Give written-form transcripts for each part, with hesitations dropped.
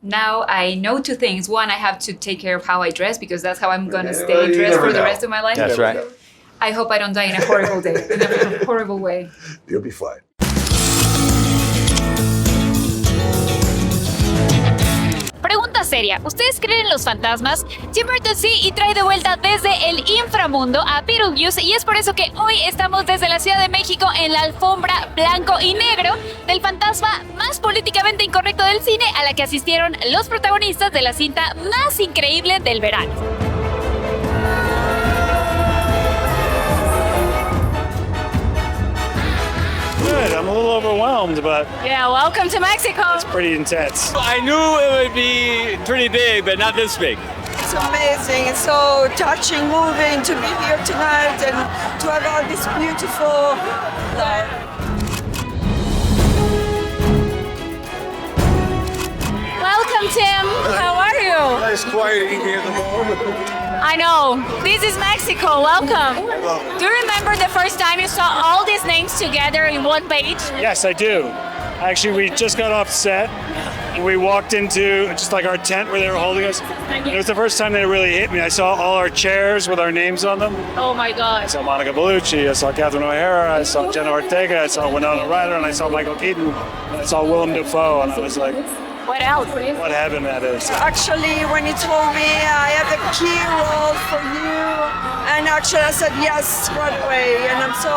Now I know two things. One, I have to take care of how I dress because that's how I'm going to stay dressed for the rest of my life. That's right. I hope I don't die in a horrible day, in a horrible way. You'll be fine. Pregunta seria, ¿ustedes creen en los fantasmas? Tim Burton sí y trae de vuelta desde el inframundo a Beetlejuice y es por eso que hoy estamos desde la Ciudad de México en la alfombra blanco y negro del fantasma más políticamente incorrecto del cine a la que asistieron los protagonistas de la cinta más increíble del verano. Good. I'm a little overwhelmed, but Yeah, welcome to Mexico. it's pretty intense. I knew it would be pretty big, but not this big. It's amazing. It's so touching, moving to be here tonight and to have all this beautiful Welcome, Tim. How are you? Nice quiet evening at the moment. I know. This is Mexico. Welcome. Do you remember the first time you saw all these names together in one page? Yes, I do. Actually, we just got off set. And we walked into just like our tent where they were holding us. It was the first time that it really hit me. I saw all our chairs with our names on them. Oh my I God. saw Monica Bellucci, I saw Catherine O'Hara, I saw Jenna Ortega, I saw Winona Ryder, and I saw Michael Keaton, and I saw Willem Dafoe, and I was like, What else? what heaven that is. Actually, when you told me I have a key role for you, and actually I said yes right away, and I'm so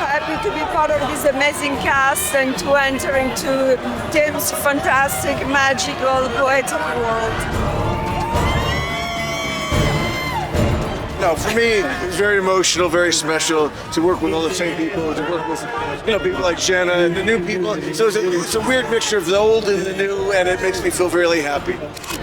happy to be part of this amazing cast and to enter into Tim's fantastic, magical, poetic world. No, for me, it was very emotional, very special to work with all the same people, to work with people like Jenna and the new people. So it's a weird mixture of the old and the new, and it makes me feel really happy.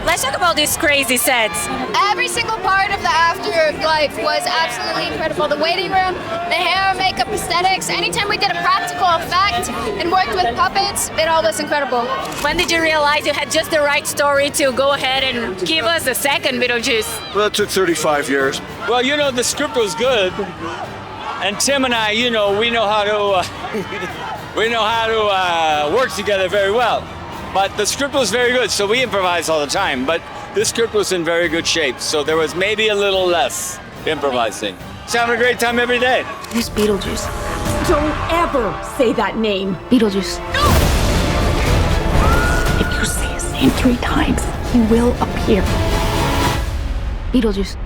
Let's talk about these crazy sets. Every single part of the afterlife was absolutely incredible. The waiting room, the hair, makeup, aesthetics. Anytime we did a practical effect and worked with puppets, it all was incredible. When did you realize you had just the right story to go ahead and give us the second Beetlejuice? Well, it took 35 years. Well, the script was good, and Tim and I, we know how to work together very well. But the script was very good, so we improvise all the time. But this script was in very good shape, so there was maybe a little less improvising. Just having a great time every day. Who's Beetlejuice? Don't ever say that name. Beetlejuice. If you say his name 3 times, he will appear. Beetlejuice.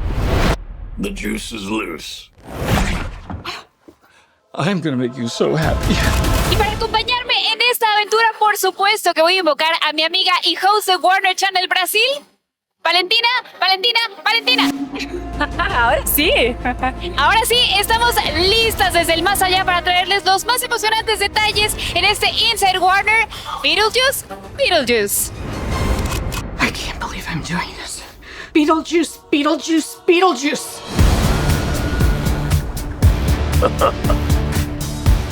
The juice is loose. I'm gonna make you so happy. Y para acompañarme en esta aventura, por supuesto que voy a invocar a mi amiga y host de Warner Channel Brasil, Valentina. Ahora sí. Ahora sí, estamos listas desde el más allá para traerles los más emocionantes detalles en este Inside Warner Beetlejuice. I can't believe I'm doing this. Beetlejuice.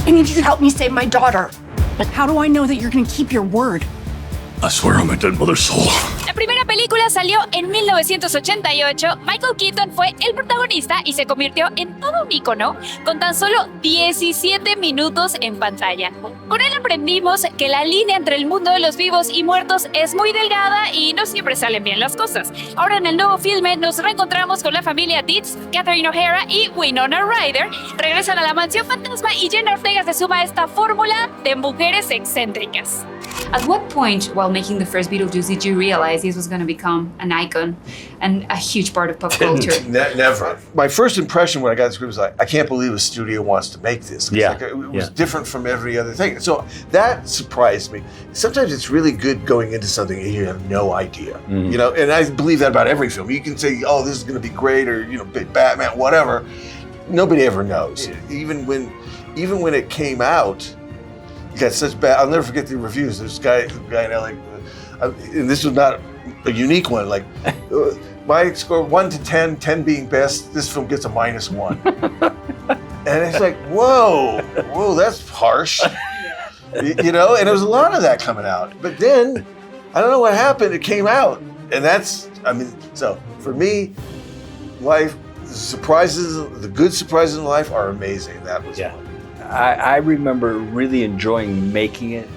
I need you to help me save my daughter. But how do I know that you're going to keep your word? I swear on my dead mother's soul. La primera película salió en 1988. Michael Keaton fue el protagonista y se convirtió en todo un ícono con tan solo 17 minutos en pantalla. Con él aprendimos que la línea entre el mundo de los vivos y muertos es muy delgada y no siempre salen bien las cosas. Ahora en el nuevo filme nos reencontramos con la familia Deetz, Catherine O'Hara y Winona Ryder. Regresan a la mansión fantasma y Jenna Ortega se suma a esta fórmula de mujeres excéntricas. At what point, while making the first Beetlejuice, did you realize this was going to become an icon and a huge part of pop culture? Never. My first impression when I got the script was like, I can't believe a studio wants to make this. It was different from every other thing. So that surprised me. Sometimes it's really good going into something and you have no idea. And I believe that about every film. You can say, oh, this is going to be great, or Batman, whatever. Nobody ever knows. Even when it came out, got such bad. I'll never forget the reviews. There's a guy in LA, and this was not a unique one. Like my score 1 to 10, 10 being best. This film gets a -1, and it's like, whoa, that's harsh, And there was a lot of that coming out. But then I don't know what happened. It came out, and so for me, life, the surprises, the good surprises in life are amazing. That was one. I remember really enjoying making it,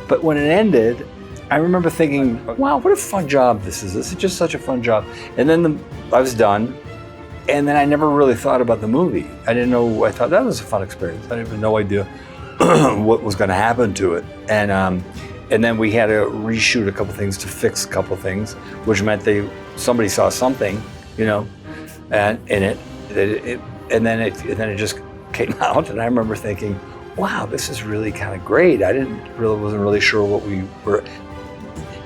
but when it ended, I remember thinking, wow, what a fun job this is. This is just such a fun job. And then I was done. And then I never really thought about the movie. I didn't know, I thought that was a fun experience. I had no idea what was gonna happen to it. And then we had to reshoot a couple things to fix a couple things, which meant somebody saw something, you know, and in it, and then it just came out. And I remember thinking, wow, this is really kind of great. I wasn't really sure what we were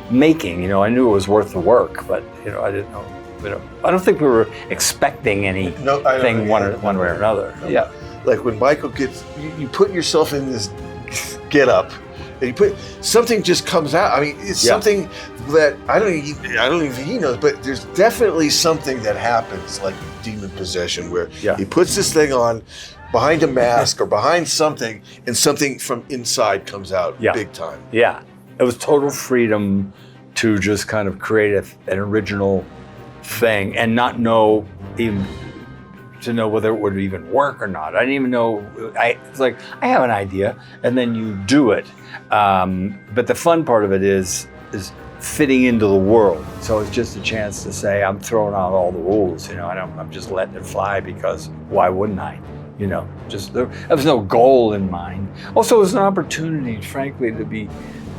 making. You know, I knew it was worth the work, but you know, I didn't know. You know, I don't think we were expecting anything one way or another. No. Yeah, like when Michael gets, you put yourself in this get up, and something just comes out. I mean, it's something that I don't even think he knows, but there's definitely something that happens, like demon possession, where he puts this thing on behind a mask or behind something, and something from inside comes out big time. Yeah, it was total freedom to just kind of create an original thing and not know whether it would even work or not. I didn't even know. It's like, I have an idea, and then you do it. But the fun part of it is fitting into the world. So it's just a chance to say, I'm throwing out all the rules, you know, I'm just letting it fly, because why wouldn't I? You know, just there was no goal in mind. Also, it was an opportunity, frankly,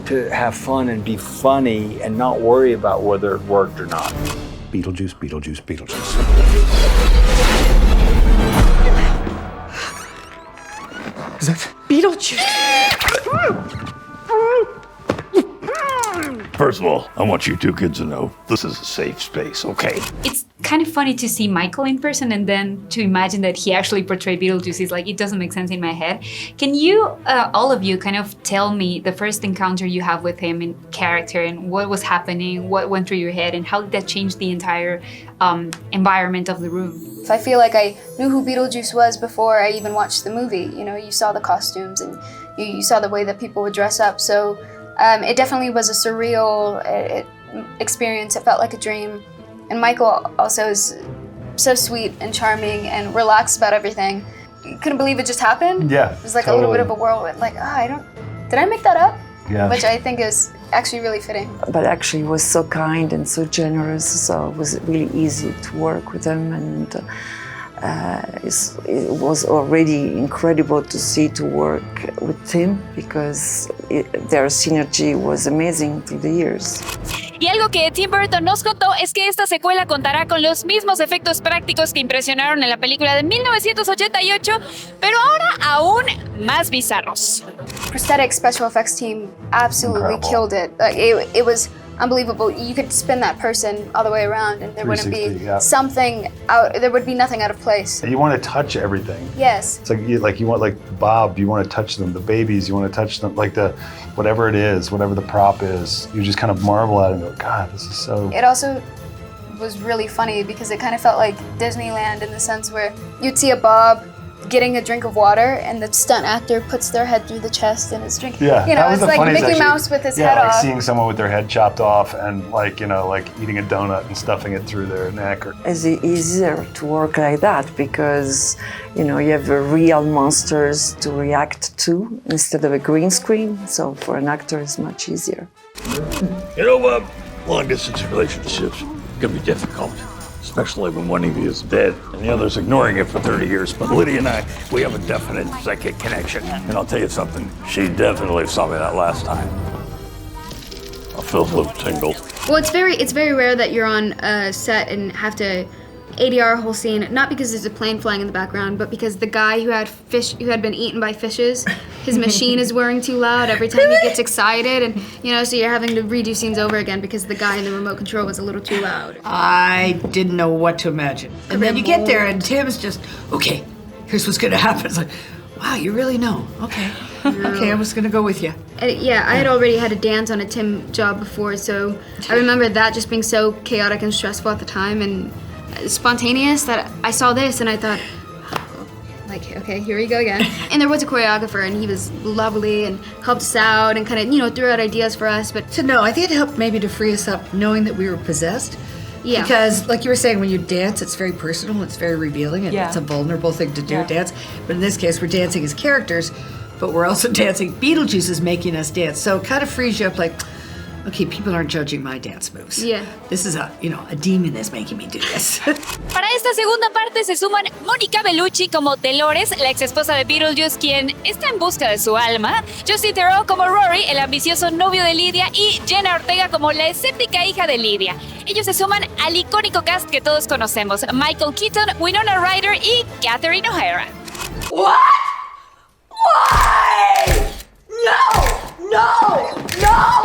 to have fun and be funny and not worry about whether it worked or not. Beetlejuice, Beetlejuice, Beetlejuice. Is that Beetlejuice? First of all, I want you two kids to know this is a safe space, okay? It's kind of funny to see Michael in person and then to imagine that he actually portrayed Beetlejuice. It's like, it doesn't make sense in my head. Can you, all of you, kind of tell me the first encounter you have with him in character and what was happening, what went through your head, and how did that change the entire environment of the room? I feel like I knew who Beetlejuice was before I even watched the movie. You know, you saw the costumes and you saw the way that people would dress up. So it definitely was a surreal experience. It felt like a dream. And Michael also is so sweet and charming and relaxed about everything. You couldn't believe it just happened. Yeah, it was like totally. A little bit of a whirlwind. Like, did I make that up? Yeah. Which I think is actually really fitting. But actually he was so kind and so generous, so it was really easy to work with him, and it was already incredible to work with him, because their synergy was amazing through the years. Y algo que Tim Burton nos contó es que esta secuela contará con los mismos efectos prácticos que impresionaron en la película de 1988, pero ahora aún más bizarros. Prosthetic special effects team absolutely killed it. It was unbelievable. You could spin that person all the way around and there wouldn't be something out, there would be nothing out of place. You want to touch everything. Yes. It's like you want, like Bob, you want to touch them. The babies, you want to touch them. Like whatever it is, whatever the prop is, you just kind of marvel at it and go, God, this is so... It also was really funny because it kind of felt like Disneyland in the sense where you'd see a Bob getting a drink of water and the stunt actor puts their head through the chest and is drinking. Yeah, you know, it's like Mickey actually, Mouse with his head like off. Seeing someone with their head chopped off and like eating a donut and stuffing it through their neck. It's easier to work like that because, you have real monsters to react to instead of a green screen. So for an actor, it's much easier. Bob, long distance relationships can be difficult, especially when one of you is dead and the other's ignoring it for 30 years. But Lydia and I, we have a definite psychic connection. And I'll tell you something, she definitely saw me that last time. I feel a little tingle. Well, it's very rare that you're on a set and have to ADR a whole scene, not because there's a plane flying in the background, but because the guy who had been eaten by fishes, his machine is whirring too loud every time he gets excited, and so you're having to redo scenes over again because the guy in the remote control was a little too loud. I didn't know what to imagine. And then you get there and Tim's just, okay, here's what's gonna happen. It's like, wow, you really know. Okay. Okay, I was gonna go with you. Yeah, I had already had a dance on a Tim job before, so I remember that just being so chaotic and stressful at the time and spontaneous that I saw this and I thought, okay, here we go again. And there was a choreographer and he was lovely and helped us out and kind of, threw out ideas for us. But I think it helped maybe to free us up knowing that we were possessed. Yeah. Because like you were saying, when you dance, it's very personal, it's very revealing, and it's a vulnerable thing to do, dance. But in this case, we're dancing as characters, but we're also dancing. Beetlejuice is making us dance. So it kind of frees you up like, okay, people aren't judging my dance moves. Yeah. This is a demon is making me do this. Para esta segunda parte se suman Mónica Bellucci como Delores, la ex esposa de Beetlejuice, quien está en busca de su alma, Theroux como Rory, el ambicioso novio de Lydia, y Jenna Ortega como la escéptica hija de Lydia. Ellos se suman al icónico cast que todos conocemos: Michael Keaton, Winona Ryder y Catherine O'Hara. What? Why? No!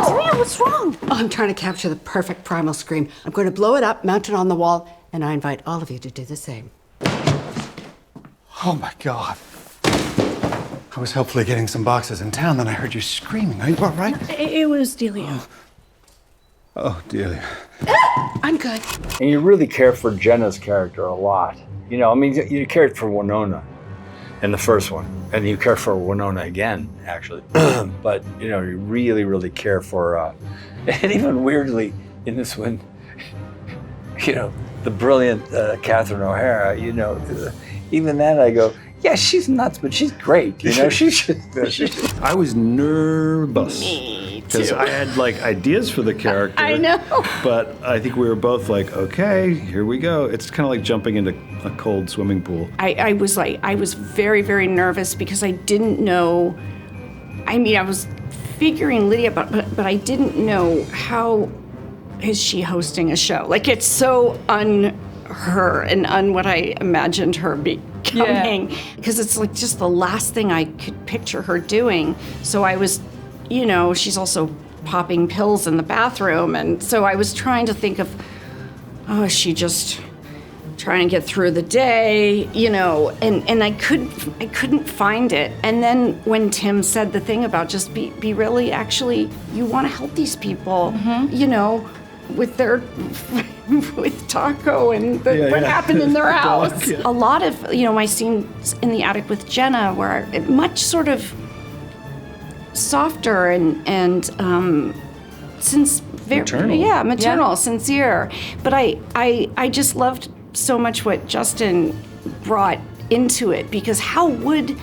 Serena, what's wrong? Oh, I'm trying to capture the perfect primal scream. I'm going to blow it up, mount it on the wall, and I invite all of you to do the same. Oh my God. I was hopefully getting some boxes in town, then I heard you screaming. Are you all right? It was Delia. Oh, Delia. I'm good. And you really care for Jenna's character a lot. You know, I mean, you cared for Winona in the first one, and you care for Winona again, actually. But, you know, you really, really care for, and even weirdly, in this one, you know, the brilliant Catherine O'Hara, you know, even then I go, yeah, she's nuts, but she's great, you know, she's I was nervous. Because I had like ideas for the character. I know. But I think we were both like, okay, here we go. It's kind of like jumping into a cold swimming pool. I was very, very nervous because I didn't know. I mean, I was figuring Lydia, but I didn't know how is she hosting a show. Like, it's so her and what I imagined her becoming. Because it's like just the last thing I could picture her doing. So I was, you know, she's also popping pills in the bathroom. And so I was trying to think of, oh, is she just trying to get through the day, you know, and I couldn't find it. And then when Tim said the thing about just be really, actually, you want to help these people, you know, with Taco and what happened in their house. A lot of, you know, my scenes in the attic with Jenna were much sort of softer and maternal, sincere. But I just loved so much what Justin brought into it, because how would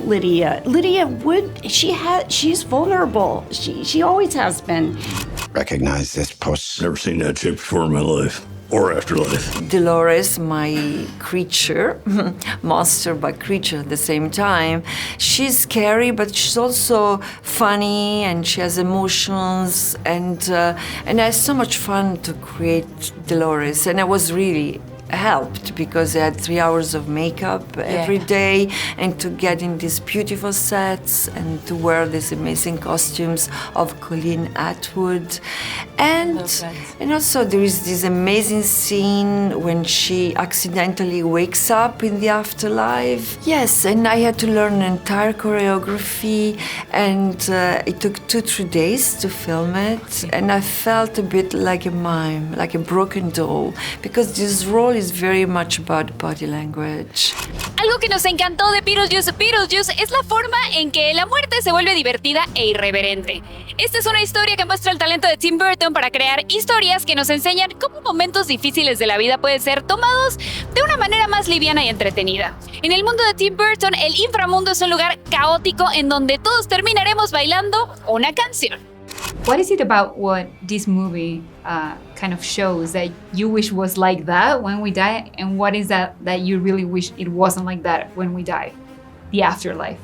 Lydia she's vulnerable. She always has been. Recognize this puss. Never seen that chick before in my life. Or afterlife. Delores, my creature, monster but creature at the same time. She's scary, but she's also funny, and she has emotions, and I had so much fun to create Delores, and I was really helped because I had 3 hours of makeup every day, and to get in these beautiful sets and to wear these amazing costumes of Colleen Atwood. And also there is this amazing scene when she accidentally wakes up in the afterlife. Yes, and I had to learn an entire choreography, and it took 2-3 days to film it, and I felt a bit like a mime, like a broken doll, because this role is very much about body language. Algo que nos encantó de Beetlejuice es la forma en que la muerte se vuelve divertida e irreverente. Esta es una historia que muestra el talento de Tim Burton para crear historias que nos enseñan cómo momentos difíciles de la vida pueden ser tomados de una manera más liviana y entretenida. En el mundo de Tim Burton, el inframundo es un lugar caótico en donde todos terminaremos bailando una canción. What is it about what this movie kind of shows that you wish was like that when we die, and what is that you really wish it wasn't like that when we die? The afterlife.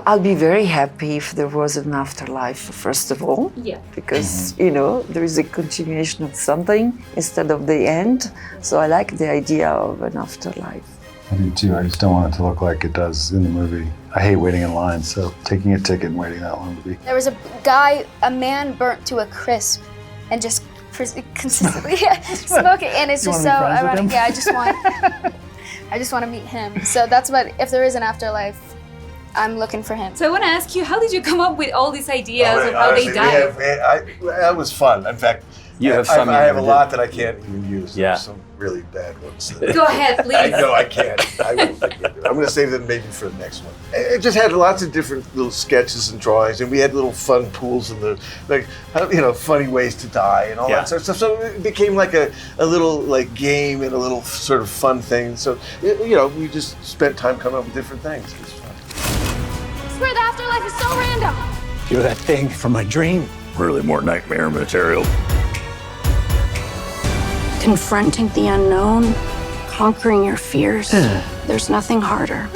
I'll be very happy if there was an afterlife, first of all. Yeah. Because, you know, there is a continuation of something instead of the end. So I like the idea of an afterlife. I do too. I just don't want it to look like it does in the movie. I hate waiting in line, so taking a ticket and waiting that long would be. There was a man burnt to a crisp and just consistently smoking, and it's just so ironic. Yeah, I just want to meet him. So that's what, if there is an afterlife, I'm looking for him. So I want to ask you, how did you come up with all these ideas of how they died? That was fun. In fact, I have a lot that I can't even use. Yeah. There's some really bad ones. Go ahead, please. I know I can't. I won't. I'm going to save them maybe for the next one. It just had lots of different little sketches and drawings, and we had little fun pools and funny ways to die and all that sort of stuff. So it became like a little like game and a little sort of fun thing. So we just spent time coming up with different things. It was fun. Where the afterlife is so random. You're that thing from my dream. Really more nightmare material. Confronting the unknown, conquering your fears. There's nothing harder.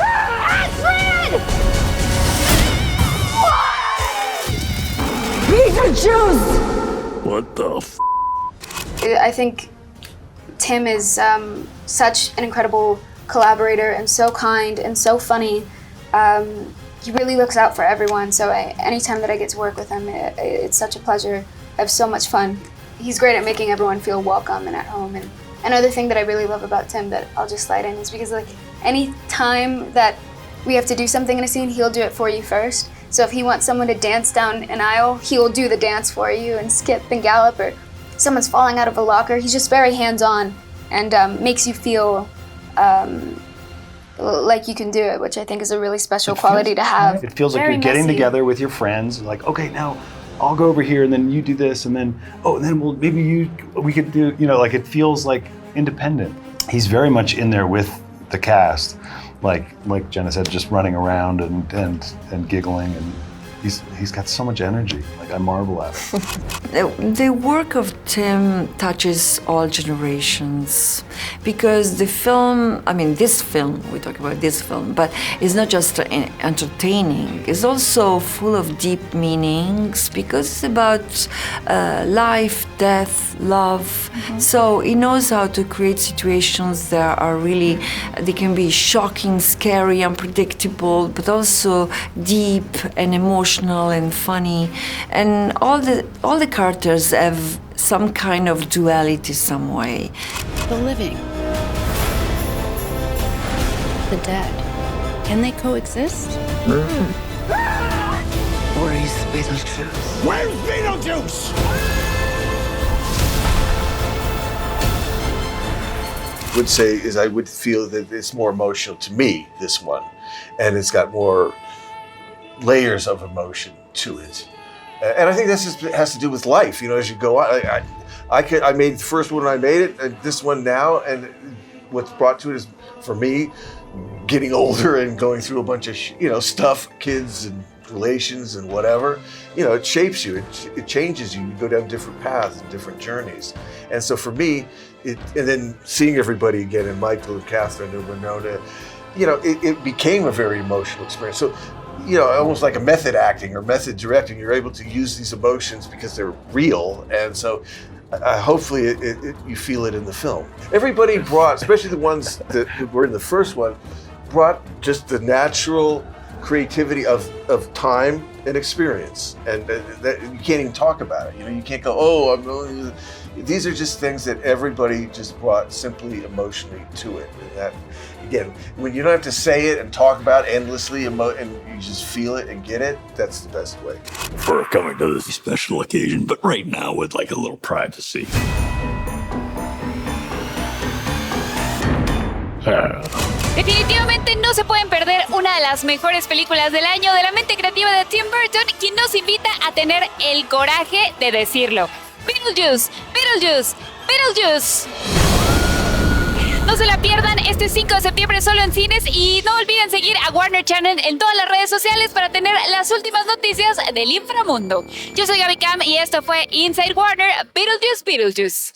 Beetlejuice! What the f? I think Tim is such an incredible collaborator and so kind and so funny. He really looks out for everyone, so anytime that I get to work with him, it's such a pleasure. I have so much fun. He's great at making everyone feel welcome and at home. And another thing that I really love about Tim that I'll just slide in is because like any time that we have to do something in a scene, he'll do it for you first. So if he wants someone to dance down an aisle, he'll do the dance for you and skip and gallop, or someone's falling out of a locker. He's just very hands-on and makes you feel like you can do it, which I think is a really special quality to have. It feels like Very you're getting messy. together with your friends, like, okay, now I'll go over here and then you do this and then, we could do, like it feels like independent. He's very much in there with the cast, like Jenna said, just running around and giggling, and he's got so much energy. Like I marvel at it. The work of Tim touches all generations because this film, we talk about this film, but it's not just entertaining, it's also full of deep meanings because it's about life, death, love. So he knows how to create situations that are really, they can be shocking, scary, unpredictable, but also deep and emotional and funny. And all the characters have some kind of duality some way. The living, the dead, can they coexist? Or is Beetlejuice? Where's Beetlejuice? Would say is I would feel that it's more emotional to me, this one, and it's got more layers of emotion to it. And I think this has to do with life, as you go on. I made the first one when I made it, and this one now, and what's brought to it is, for me, getting older and going through a bunch of, stuff, kids and relations and whatever, it shapes you, it changes you, you go down different paths and different journeys. And so for me, and then seeing everybody again, and Michael and Catherine and Winona, it became a very emotional experience. So, almost like a method acting or method directing, you're able to use these emotions because they're real. And so hopefully you feel it in the film. Everybody brought, especially the ones that were in the first one, brought just the natural creativity of time and experience. And that you can't even talk about it. You can't go, these are just things that everybody just brought simply emotionally to it. And that, again, when you don't have to say it and talk about it endlessly, and you just feel it and get it, that's the best way. For coming to this special occasion, but right now with like a little privacy. Definitivamente no se pueden perder una de las mejores películas del año de la mente creativa de Tim Burton, quien nos invita a tener el coraje de decirlo. Beetlejuice, Beetlejuice, Beetlejuice. No se la pierdan este 5 de septiembre solo en cines y no olviden seguir a Warner Channel en todas las redes sociales para tener las últimas noticias del inframundo. Yo soy Gaby Cam y esto fue Inside Warner, Beetlejuice Beetlejuice.